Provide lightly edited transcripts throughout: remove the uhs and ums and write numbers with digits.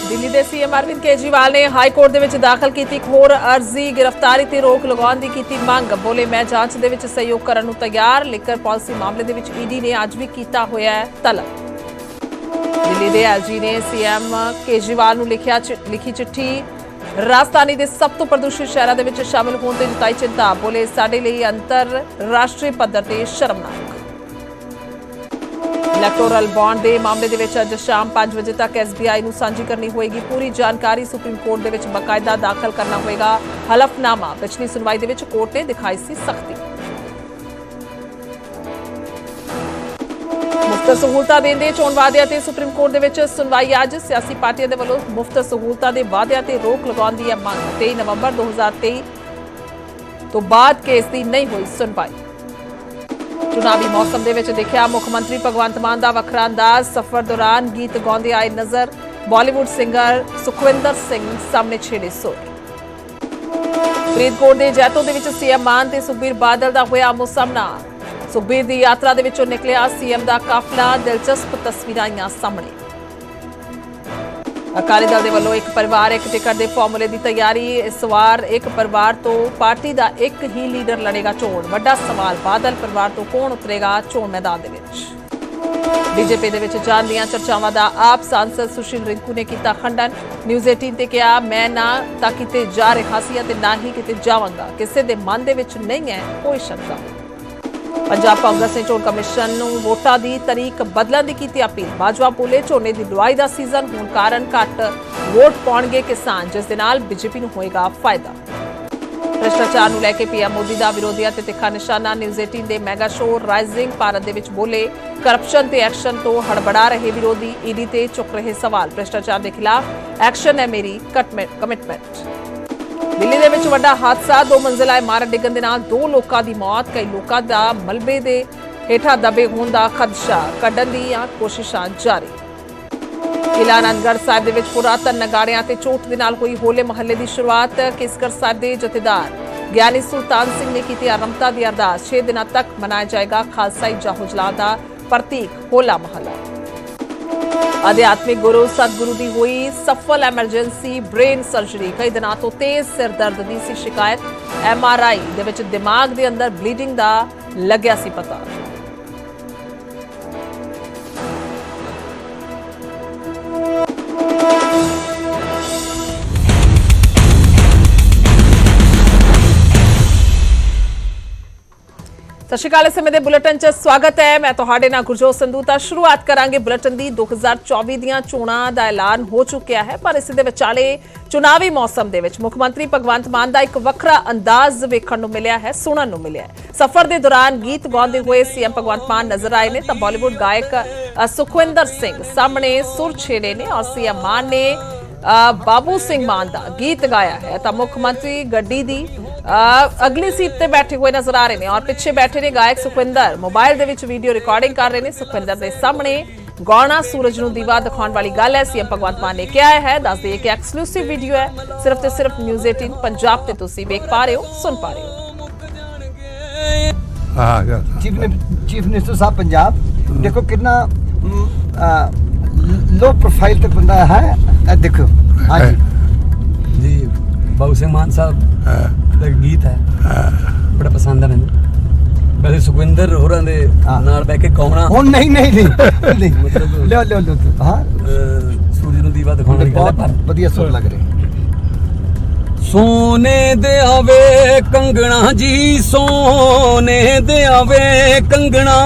दिल्ली के सीएम अरविंद केजरीवाल ने high court दे विच दाखिल की एक होर अर्जी गिरफ्तारी ते रोक लगाउण दी कीती मंग। बोले मैं जांच दे विच सहयोग करन नूं तैयार। लिकर पॉलिसी मामले दे विच ईडी ने अज भी कीता होया है तलब। दिल्ली के एलजी ने सीएम केजरीवाल नूं लिखी चिट्ठी। राजधानी के सब तो प्रदूषित शहरों के विच शामिल होने ते जताई चिंता। बोले साडे लई अंतरराष्ट्रीय पद्धर ते शर्मनाक। इलैक्टोरल बॉन्ड के मामले दे विच अज शाम 5 बजे तक SBI नूं सांझी करनी होएगी। पूरी जानकारी सुप्रीम कोर्ट दे विच बकायदा दाखिल करना होएगा। हलफनामा पिछली सुनवाई दे विच कोर्ट ने दिखाई सी सख्ती। मुफ्त सहूलतां देण दे चोण वादियां ते सुप्रीम कोर्ट दे विच सुनवाई अज। सियासी पार्टियां दे वल्लों मुफ्त सहूलतां दे वादियां ते रोक लगाउण दी मंग। 23 नवंबर 2023 तो बाद केस दी नहीं हुई सुनवाई। चुनावी मौसम दे विच देखिया मुख्यमंत्री भगवंत मान दा वखरा अंदाज। सफर दौरान गीत गाउंदे आए नज़र। बॉलीवुड सिंगर सुखविंदर सिंह सामने छेड़े सुर। फरीदकोट दे जैतो दे विच सीएम मान ते सुखबीर बादल दा होया आमो-सामना। सुखबीर दी यात्रा दे विचों निकलिया सीएम दा काफला। दिलचस्प तस्वीरां आईयां सामने। अकाली दल दे वल्लों एक परिवार एक टिकट के फॉर्मूले की तैयारी। इस वार एक परिवार तो पार्टी का एक ही लीडर लड़ेगा चोण। वड्डा सवाल बादल परिवार तो कौन उतरेगा चोण मैदान दे विच। बीजेपी दे विच जाण दीआं चर्चावां दा आप सांसद सुशील रिंकू ने किया खंडन। न्यूज़ 18 ते कहा मैं ना तां किते जा रहा सी ते ना ही किते जावांगा। किसी दे मन दे विच नहीं है कोई शंका। पंजाब कांग्रेस ने चोण कमिशन नूं वोटां दी तरीक बदलण दी कीती अपील। बाजवा बोले झोने दी लुआई दा सीजन होण कारण घट वोट पाउणगे किसान जिस दे नाल बीजेपी नूं होएगा फायदा। भ्रष्टाचार नूं लैके पीएम मोदी दा विरोधियां ते तिखा निशाना। न्यूज़ 18 दे मैगा शो राइजिंग भारत दे विच बोले करप्शन ते एक्शन तो हड़बड़ा रहे विरोधी। ईडी ते चुक रहे सवाल। भ्रष्टाचार के खिलाफ एक्शन है मेरी कमिटमेंट। दिल्ली दे विच वड्डा हादसा। 2 मंजिला इमारत डिग्गण दे नाल 2 लोकां दी मौत। कई लोकां दा मलबे दे हेठां दबे होण दा खदशा। कड्ढण दी कोशिशां जारी। किला आनंदगढ़ साहिब दे विच पुरातन नगाड़ियां ते चोट दे नाल होई होले महल्ले दी शुरुआत। केसगढ़ साहिब दे जथेदार ज्ञानी सुल्तान सिंह ने कीती आरंभता दी अरदास। 6 दिनां तक मनाया जाएगा खालसाई जाहो-जलाल दा प्रतीक होला महला। आध्यात्मिक गुरु सतगुरु की हुई सफल एमरजेंसी ब्रेन सर्जरी। कई दिनों तो तेज सिर दर्द की सी शिकायत। MRI दे विच दिमाग के अंदर ब्लीडिंग का लग्या सी पता। सत श्री अकाल। इस समय के बुलेटिन च स्वागत है। मैं तुहाडे नाल गुरजोत संधू। तां शुरुआत करांगे बुलेटिन की। 2024 दीआं चोणां दा ऐलान हो चुकिया है पर इस दे विचाले चुनावी मौसम दे विच मुख्यमंत्री भगवंत मान दा एक वखरा अंदाज वेखण नूं मिलिया है सुणन नूं मिलिया है। सफर के दौरान गीत गाउंदे हुए सीएम भगवंत मान नजर आए ने तां बॉलीवुड गायक सुखविंदर सिंह सामने सुर छेड़े ने और सीएम मान ने बाबू सिंह मान दा गीत गाया है। तां मुख्यमंत्री गड्डी दी अगली सीट ते बैठे हुए नजर आ रहे हैं और पिछे बैठे ने गायक सुखविंदर मोबाइल दे विच वीडियो रिकॉर्डिंग कर रहे हैं। सुखविंदर के सामने गौना सूरज नूं दीवा दिखाउण वाली गल है। सीएम भगवंत मान ने कहा है। दस दिए कि एक्सक्लूसिव वीडियो है सिर्फ ते सिर्फ न्यूज़ 18 पंजाब ते तुसीं वेख पा रहे हो सुन पा रहे हो। चीफ मिनिस्टर साहब पंजाब देखो कितना लो प्रोफाइल तक बंदा है। देखो हाँ जी बाबू सिंह मान साहब ਦਾ ਗੀਤ ਹੈ ਬੜਾ ਪਸੰਦ ਹੈ ਮੈਨੂੰ। ਵੈਸੇ ਸੁਖਵਿੰਦਰ ਹੋਰਾਂ ਦੇ ਨਾਲ ਬਹਿ ਕੇ ਗਾਉਣਾ ਹੁਣ ਨਹੀਂ ਮਤਲਬ ਲਿਓ ਹਾਂ ਸੂਰਜ ਨੂੰ ਦੀਵਾ ਦਿਖਾਉਣ ਵਾਲੀ ਗੱਲ ਹੈ ਪਰ ਵਧੀਆ ਸੁਰ ਲੱਗ ਰਿਹਾ। ਸੋਨੇ ਦੇ ਆਵੇ ਕੰਗਣਾ ਜੀ ਸੋਨੇ ਦੇ ਆਵੇ ਕੰਗਣਾ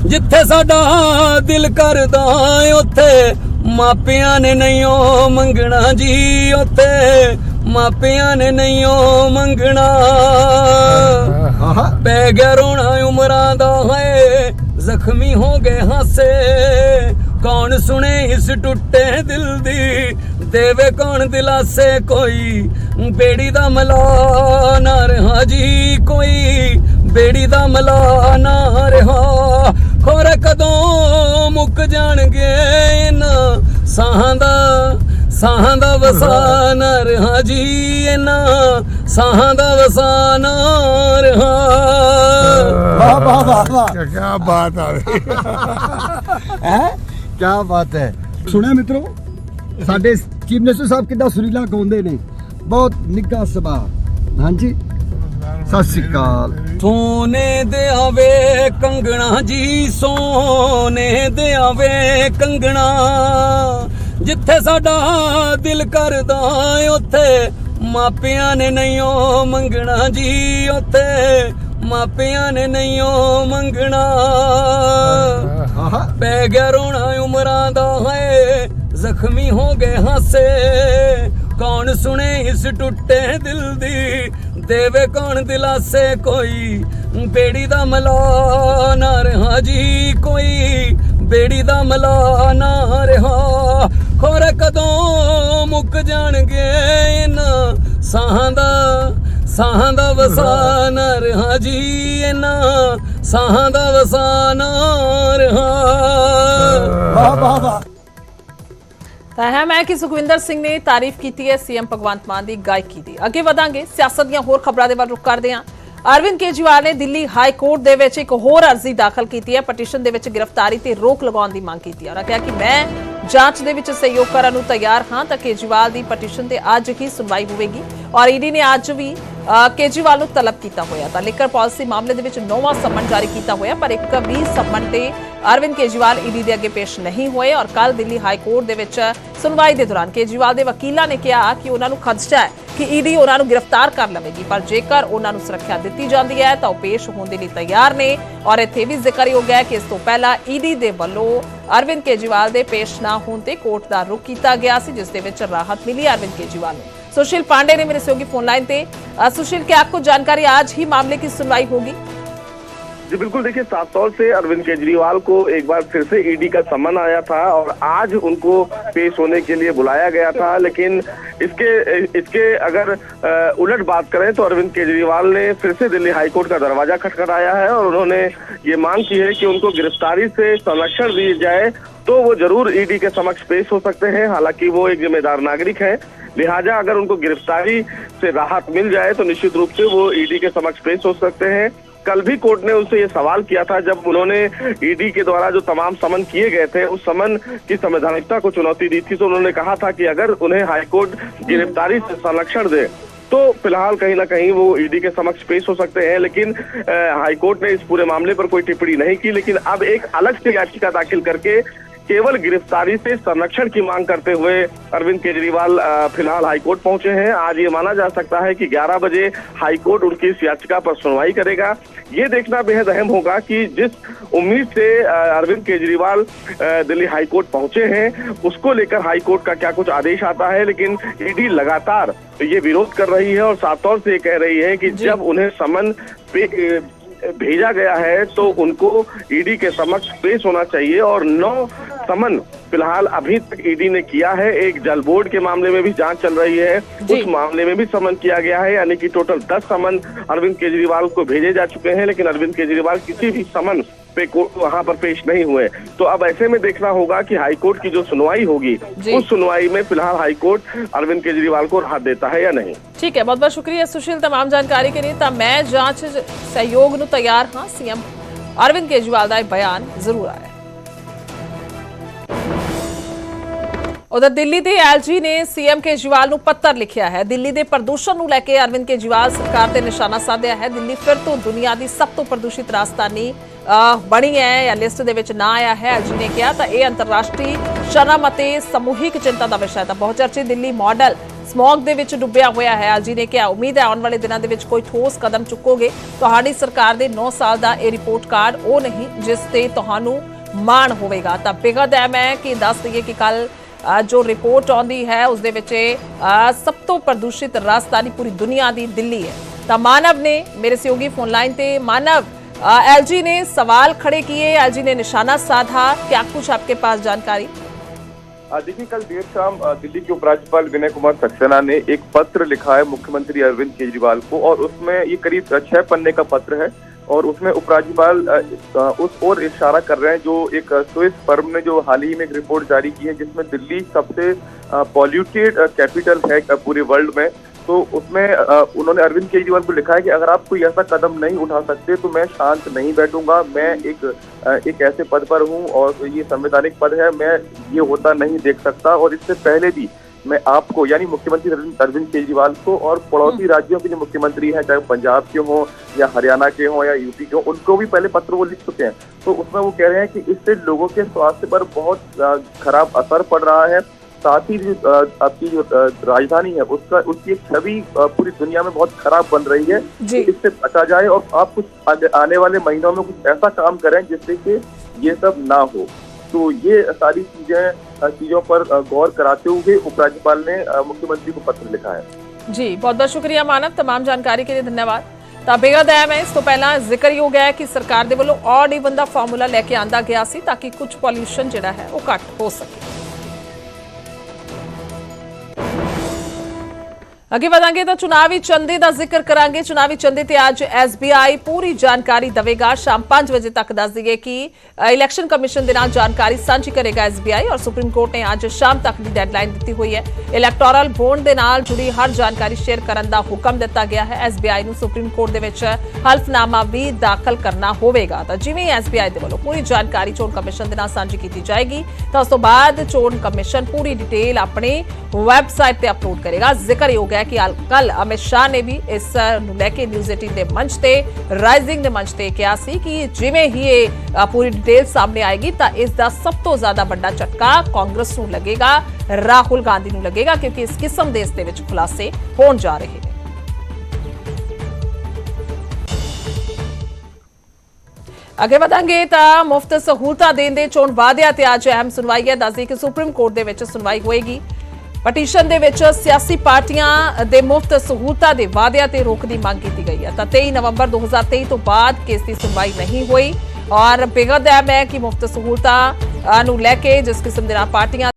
ਜਿੱਥੇ ਸਾਡਾ ਦਿਲ ਕਰਦਾ ਉੱਥੇ ਮਾਪਿਆਂ ਨੇ ਨਹੀਂ ਉਹ ਮੰਗਣਾ ਜੀ ਉੱਥੇ मापिया ने नहीं ओ मंगना पै गया रोना उमरां दा है जख्मी हो गए हासे कौन सुने इस टुटे दिल दी देवे कौन दिलासे कोई बेड़ी दा मला ना रहा जी कोई बेड़ी दा मला ना रहा खोरे कदों मुक जाणगे ना साहां दा वसाना रहा जी ना साहां दा वसाना रहा। वाह वाह वाह वाह क्या बात है क्या बात है। सुना मित्रों ਸਾਡੇ ਚੀਫ ਮਿਨਿਸਟਰ ਸਾਹਿਬ ਕਿੱਦਾਂ ਸੁਰੀਲਾ ਗਾਉਂਦੇ ਨੇ, ਬਹੁਤ ਨਿੱਘਾ ਸੁਭਾਅ। ਹਾਂਜੀ, ਸਤਿ ਸ਼੍ਰੀ ਅਕਾਲ। सोने दे आवे कंगना जी, सोने दे आवे कंगना, जिथे साडा दिल करदा उत्थे मापियां ने नहीं ओ मंगना जी, उत्थे मापियां ने नहीं ओ मंगना। पै गया रोना उमरां दा है, जख्मी हो गए हासे, कौन सुने इस टुटे दिल दी, देवे कौन दिलासे कोई बेड़ी दा मला ना रहा जी, कोई बेड़ी दा मला ना रहा। खोर कदों मुक जाणगे इन्हां साहां दा वसा ना रहा जी, इन्हां साहां दा वसा ना रहा। ਵਾਹ ਵਾਹ ਵਾਹ। ਤਾਂ ਅਹਿਮ ਹੈ ਕਿ ਸੁਖਵਿੰਦਰ ਸਿੰਘ ਨੇ ਤਾਰੀਫ ਕੀਤੀ ਹੈ ਸੀਐਮ ਭਗਵੰਤ ਮਾਨ ਦੀ ਗਾਇਕੀ ਦੀ। ਅੱਗੇ ਵਧਾਂਗੇ, ਸਿਆਸਤ ਦੀਆਂ ਹੋਰ ਖਬਰਾਂ ਦੇ ਵੱਲ ਰੁਖ ਕਰਦੇ ਹਾਂ। ਅਰਵਿੰਦ ਕੇਜਰੀਵਾਲ ਨੇ ਦਿੱਲੀ ਹਾਈ ਕੋਰਟ ਦੇ ਵਿੱਚ ਇੱਕ ਹੋਰ ਅਰਜ਼ੀ ਦਾਖਲ ਕੀਤੀ ਹੈ। ਪਟੀਸ਼ਨ ਦੇ ਵਿੱਚ ਗ੍ਰਿਫਤਾਰੀ ਤੇ ਰੋਕ ਲਗਾਉਣ ਦੀ ਮੰਗ ਕੀਤੀ ਹੈ। ਉਹਨਾਂ ਕਿਹਾ ਕਿ ਮੈਂ ਜਾਂਚ ਦੇ ਵਿੱਚ ਸਹਿਯੋਗ ਕਰਨ ਨੂੰ ਤਿਆਰ ਹਾਂ। ਤਾਂ ਕੇਜਰੀਵਾਲ ਦੀ ਪਟੀਸ਼ਨ ਤੇ ਅੱਜ ਹੀ ਸੁਣਵਾਈ ਹੋਵੇਗੀ ਔਰ ਈਡੀ ਨੇ ਅੱਜ ਵੀ ਕੇਜਰੀਵਾਲ ਨੂੰ ਤਲਬ ਕੀਤਾ ਹੋਇਆ। ਤਾਂ ਲਿਕਰ ਪਾਲਿਸੀ ਮਾਮਲੇ ਦੇ ਵਿੱਚ 9ਵਾਂ ਸਮਨ ਜਾਰੀ ਕੀਤਾ ਹੋਇਆ, ਪਰ ਇੱਕ ਵੀ ਸਮਨ ਤੇ ਅਰਵਿੰਦ ਕੇਜਰੀਵਾਲ ਈਡੀ ਦੇ ਅੱਗੇ ਪੇਸ਼ ਨਹੀਂ ਹੋਏ। ਔਰ ਕੱਲ ਦਿੱਲੀ ਹਾਈ ਕੋਰਟ ਦੇ ਵਿੱਚ ਸੁਣਵਾਈ ਦੇ ਦੌਰਾਨ ਕੇਜਰੀਵਾਲ ਦੇ ਵਕੀਲਾਂ ਨੇ ਕਿਹਾ ਕਿ ਉਹਨਾਂ ਨੂੰ ਖਦਸ਼ਾ ਹੈ ਕਿ ਈਡੀ ਉਹਨਾਂ ਨੂੰ ਗ੍ਰਿਫਤਾਰ ਕਰ ਲਵੇਗੀ, ਪਰ ਜੇਕਰ ਉਹਨਾਂ ਨੂੰ ਸੁਰੱਖਿਆ ਦਿੱਤੀ ਜਾਂਦੀ ਹੈ ਤਾਂ ਉਹ ਪੇਸ਼ ਹੋਣ ਦੇ ਲਈ ਤਿਆਰ ਨੇ। ਔਰ ਇੱਥੇ ਵੀ ਜ਼ਿਕਰਯੋਗ ਹੈ ਕਿ ਇਸ ਤੋਂ ਪਹਿਲਾਂ ਈਡੀ ਦੇ ਵੱਲੋਂ ਅਰਵਿੰਦ ਕੇਜਰੀਵਾਲ ਦੇ ਪੇਸ਼ ਨਾ ਹੋਣ ਤੇ ਕੋਰਟ ਦਾ ਰੁਖ ਕੀਤਾ ਗਿਆ ਸੀ, ਜਿਸ ਦੇ ਵਿੱਚ ਰਾਹਤ ਮਿਲੀ अरविंद केजरीवाल ने। सुशील पांडे ने मेरे सहयोगी फोन लाइन पे। सुशील, क्या आपको जानकारी, आज ही मामले की सुनवाई होगी? जी बिल्कुल, देखिए साफ तौर से अरविंद केजरीवाल को एक बार फिर से ईडी का सम्मन आया था और आज उनको पेश होने के लिए बुलाया गया था। लेकिन इसके अगर उलट बात करें तो अरविंद केजरीवाल ने फिर से दिल्ली हाईकोर्ट का दरवाजा खटखटाया है और उन्होंने ये मांग की है कि उनको गिरफ्तारी से संरक्षण दी जाए तो वो जरूर ईडी के समक्ष पेश हो सकते हैं। हालांकि वो एक जिम्मेदार नागरिक है, लिहाजा अगर उनको गिरफ्तारी से राहत मिल जाए तो निश्चित रूप से वो ईडी के समक्ष पेश हो सकते हैं। कल भी कोर्ट ने उनसे ये सवाल किया था जब उन्होंने ईडी के द्वारा जो तमाम समन किए गए थे उस समन की संवैधानिकता को चुनौती दी थी, तो उन्होंने कहा था कि अगर उन्हें हाईकोर्ट गिरफ्तारी से संरक्षण दे तो फिलहाल कहीं ना कहीं वो ईडी के समक्ष पेश हो सकते हैं। लेकिन हाईकोर्ट ने इस पूरे मामले पर कोई टिप्पणी नहीं की। लेकिन अब एक अलग से याचिका दाखिल करके केवल गिरफ्तारी से संरक्षण की मांग करते हुए अरविंद केजरीवाल फिलहाल हाईकोर्ट पहुंचे हैं। आज ये माना जा सकता है कि 11 बजे हाईकोर्ट उनकी इस याचिका पर सुनवाई करेगा। ये देखना बेहद अहम होगा कि जिस उम्मीद से अरविंद केजरीवाल दिल्ली हाईकोर्ट पहुंचे हैं उसको लेकर हाईकोर्ट का क्या कुछ आदेश आता है। लेकिन ईडी लगातार ये विरोध कर रही है और साफ तौर से ये कह रही है कि जब उन्हें समन भेजा गया है तो उनको ईडी के समक्ष पेश होना चाहिए। और 9 समन फिलहाल अभी तक ईडी ने किया है। एक जल बोर्ड के मामले में भी जांच चल रही है, उस मामले में भी समन किया गया है, यानी कि टोटल 10 समन अरविंद केजरीवाल को भेजे जा चुके हैं। लेकिन अरविंद केजरीवाल किसी भी समन पे वहां पर पेश नहीं हुए। तो अब ऐसे में देखना होगा कि हाईकोर्ट की जो सुनवाई होगी उस सुनवाई में फिलहाल हाईकोर्ट अरविंद केजरीवाल को राहत देता है या नहीं। ठीक है, बहुत बहुत शुक्रिया सुशील तमाम जानकारी के लिए। तो मैं जांच सहयोग ਨੂੰ ਤਿਆਰ ਹਾਂ, सीएम अरविंद केजरीवाल ਦਾ बयान जरूर आया। उधर दिल्ली के एलजी ने सीएम केजरीवाल ਨੂੰ पत्र लिखिया है। दिल्ली के प्रदूषण ਨੂੰ ਲੈ ਕੇ अरविंद केजरीवाल सरकार ਤੇ ਨਿਸ਼ਾਨਾ ਸਾਧਿਆ है। दिल्ली फिर तो दुनिया की सब तो प्रदूषित राजधानी बनी है या लिस्ट ਦੇ ਵਿੱਚ ਨਾ ਆਇਆ है। एलजी ने कहा ਤਾਂ ਇਹ ਅੰਤਰਰਾਸ਼ਟਰੀ ਸ਼ਰਮ ਅਤੇ ਸਮੂਹਿਕ ਚਿੰਤਾ ਦਾ ਵਿਸ਼ਾ ਹੈ। ਤਾਂ ਬਹੁਤ ਚਰਚਿਤ ਦਿੱਲੀ ਮਾਡਲ ਸਮੌਗ ਦੇ ਵਿੱਚ ਡੁੱਬਿਆ ਹੋਇਆ ਹੈ। ਐਲਜੀ ਨੇ ਕਿਹਾ ਉਮੀਦ ਹੈ ਆਉਣ ਵਾਲੇ ਦਿਨਾਂ ਦੇ ਵਿੱਚ ਕੋਈ ਠੋਸ ਕਦਮ ਚੁੱਕੋਗੇ। ਤੁਹਾਡੀ ਸਰਕਾਰ ਦੇ 9 ਸਾਲ ਦਾ ਇਹ ਰਿਪੋਰਟ ਕਾਰਡ ਉਹ ਨਹੀਂ ਜਿਸ ਤੇ ਤੁਹਾਨੂੰ ਮਾਣ ਹੋਵੇਗਾ। ਤਾਂ ਬੇहद ਅਹਿਮ ਹੈ ਕਿ ਦੱਸ ਦਈਏ ਕਿ ਕੱਲ जो रिपोर्ट आती है उस सब तो प्रदूषित राजधानी पूरी दुनिया की दिल्ली है। तो मानव ने मेरे सहयोगी फोन लाइन पे, मानव एलजी ने सवाल खड़े किए, एलजी ने निशाना साधा, क्या कुछ आपके पास जानकारी? देखिए, कल देर शाम दिल्ली के उपराज्यपाल विनय कुमार सक्सेना ने एक पत्र लिखा है मुख्यमंत्री अरविंद केजरीवाल को और उसमें ये करीब 6 पन्ने का पत्र है और उसमें उपराज्यपाल उस ओर इशारा कर रहे हैं जो एक स्विस फर्म ने जो हाल ही में एक रिपोर्ट जारी की है जिसमें दिल्ली सबसे पॉल्यूटेड कैपिटल है पूरे वर्ल्ड में। तो उसमें उन्होंने अरविंद केजरीवाल को लिखा है कि अगर आप कोई ऐसा कदम नहीं उठा सकते तो मैं शांत नहीं बैठूंगा। मैं एक ऐसे पद पर हूं और ये संवैधानिक पद है, मैं ये होता नहीं देख सकता। और इससे पहले भी मैं आपको यानी मुख्यमंत्री अरविंद केजरीवाल को और पड़ोसी राज्यों के जो मुख्यमंत्री हैं, चाहे पंजाब के हों या हरियाणा के हों या यूपी के हों, उनको भी पहले पत्र वो लिख चुके हैं। तो उसमें वो कह रहे हैं कि इससे लोगों के स्वास्थ्य पर बहुत खराब असर पड़ रहा है। साथ ही जो आपकी जो राजधानी है उसकी एक छवि पूरी दुनिया में बहुत खराब बन रही है। इससे बचा जाए और आप कुछ आने वाले महीनों में कुछ ऐसा काम करें जिससे कि ये सब ना हो। तो ये सारी चीजों पर गौर कराते हुए उपराज्यपाल ने मुख्यमंत्री को पत्र लिखा है। जी, बहुत बहुत शुक्रिया मानव, तमाम जानकारी के लिए धन्यवाद। ਤਾਂ ਬੇहद ਅਹਿਮ ਹੈ। ਇਸ ਤੋਂ ਪਹਿਲਾਂ ਜ਼ਿਕਰ ਹੋ ਗਿਆ ਹੈ ਕਿ ਸਰਕਾਰ ਦੇ ਵੱਲੋਂ ਔਡ ਈਵਨ ਦਾ ਫਾਰਮੂਲਾ ਲੈ ਕੇ ਆਂਦਾ ਗਿਆ ਸੀ ਤਾਂ ਕਿ ਕੁਝ ਪੋਲਿਊਸ਼ਨ ਜਿਹੜਾ ਹੈ ਉਹ ਘੱਟ ਹੋ ਸਕੇ। ਅੱਗੇ ਵਧਾਂਗੇ ਤਾਂ ਚੁਣਾਵੀ ਚੰਦੇ ਦਾ ਜ਼ਿਕਰ ਕਰਾਂਗੇ। ਚੁਣਾਵੀ ਚੰਦੇ ਤੇ ਅੱਜ SBI ਪੂਰੀ ਜਾਣਕਾਰੀ ਦੇਵੇਗਾ। ਸ਼ਾਮ 5 ਵਜੇ ਤੱਕ ਦੱਸ ਦਈਏ ਕਿ ਇਲੈਕਸ਼ਨ ਕਮਿਸ਼ਨ ਦੇ ਨਾਲ ਜਾਣਕਾਰੀ ਸਾਂਝੀ ਕਰੇਗਾ SBI ਔਰ ਸੁਪਰੀਮ ਕੋਰਟ ਨੇ ਅੱਜ ਸ਼ਾਮ ਤੱਕ ਦੀ ਡੈਡਲਾਈਨ ਦਿੱਤੀ ਹੋਈ ਹੈ। ਇਲੈਕਟੋਰਲ ਬੌਂਡ ਦੇ ਨਾਲ ਜੁੜੀ ਹਰ ਜਾਣਕਾਰੀ ਸ਼ੇਅਰ ਕਰਨ ਦਾ ਹੁਕਮ ਦਿੱਤਾ ਗਿਆ ਹੈ। SBI ਨੂੰ ਸੁਪਰੀਮ ਕੋਰਟ ਦੇ ਵਿੱਚ ਹਲਫਨਾਮਾ ਵੀ ਦਾਖਲ ਕਰਨਾ ਹੋਵੇਗਾ। ਤਾਂ ਜਿਵੇਂ SBI ਦੇ ਵੱਲੋਂ ਪੂਰੀ ਜਾਣਕਾਰੀ ਚੋਣ ਕਮਿਸ਼ਨ ਦੇ ਨਾਲ ਸਾਂਝੀ ਕੀਤੀ ਜਾਏਗੀ ਤਾਂ ਉਸ ਤੋਂ ਬਾਅਦ ਚੋਣ ਕਮਿਸ਼ਨ ਪੂਰੀ ਡਿਟੇਲ ਆਪਣੀ ਵੈਬਸਾਈਟ ਤੇ ਅਪਲੋਡ ਕਰੇਗਾ। ਜ਼ਿਕਰਯੋਗ ਹੈ ਕਿ ਕੱਲ ਅਮਿਤ ਸ਼ਾਹ ਨੇ ਵੀ ਇਸ ਨੂੰ ਲੈ ਕੇ ਨਿਊਜ਼ 18 ਦੇ ਮੰਚ ਤੇ ਰਾਈਜ਼ਿੰਗ ਦੇ ਮੰਚ ਤੇ ਕਿਹਾ ਸੀ ਕਿ ਜਿਵੇਂ ਹੀ ਇਹ ਪੂਰੀ ਡਿਟੇਲ ਸਾਹਮਣੇ ਆਏਗੀ ਤਾਂ ਇਸ ਦਾ ਸਭ ਤੋਂ ਜ਼ਿਆਦਾ ਵੱਡਾ ਝਟਕਾ ਕਾਂਗਰਸ ਨੂੰ ਲੱਗੇਗਾ, ਰਾਹੁਲ ਗਾਂਧੀ ਨੂੰ ਲੱਗੇਗਾ, ਕਿਉਂਕਿ ਇਸ ਕਿਸਮ ਦੇ ਇਸ ਦੇ ਵਿੱਚ ਖੁਲਾਸੇ ਹੋਣ ਜਾ ਰਹੇ ਨੇ। ਅੱਗੇ ਵਧਾਂਗੇ ਤਾਂ ਮੁਫਤ ਸਹੂਲਤਾਂ ਦੇਣ ਦੇ ਚੋਣ ਵਾਅਦਿਆਂ ਤੇ ਅੱਜ ਅਹਿਮ ਸੁਣਵਾਈ ਹੈ। ਦੱਸਦੀ ਕਿ ਸੁਪਰੀਮ ਕੋਰਟ ਦੇ ਵਿੱਚ ਸੁਣਵਾਈ ਹੋਏਗੀ। ਪਟੀਸ਼ਨ ਦੇ ਵਿੱਚ ਸਿਆਸੀ ਪਾਰਟੀਆਂ ਦੇ ਮੁਫਤ ਸਹੂਲਤਾਂ ਦੇ ਵਾਅਦਿਆਂ ਤੇ ਰੋਕ ਦੀ ਮੰਗ ਕੀਤੀ ਗਈ ਹੈ। ਤਾਂ 23 ਨਵੰਬਰ 2023 ਤੋਂ ਬਾਅਦ ਕੇਸ ਦੀ ਸੁਣਵਾਈ ਨਹੀਂ ਹੋਈ ਔਰ ਬੇਹੱਦ ਅਹਿਮ ਹੈ ਕਿ ਮੁਫਤ ਸਹੂਲਤਾਂ ਨੂੰ ਲੈ ਕੇ ਜਿਸ ਕਿਸਮ ਦੇ ਨਾਲ ਪਾਰਟੀਆਂ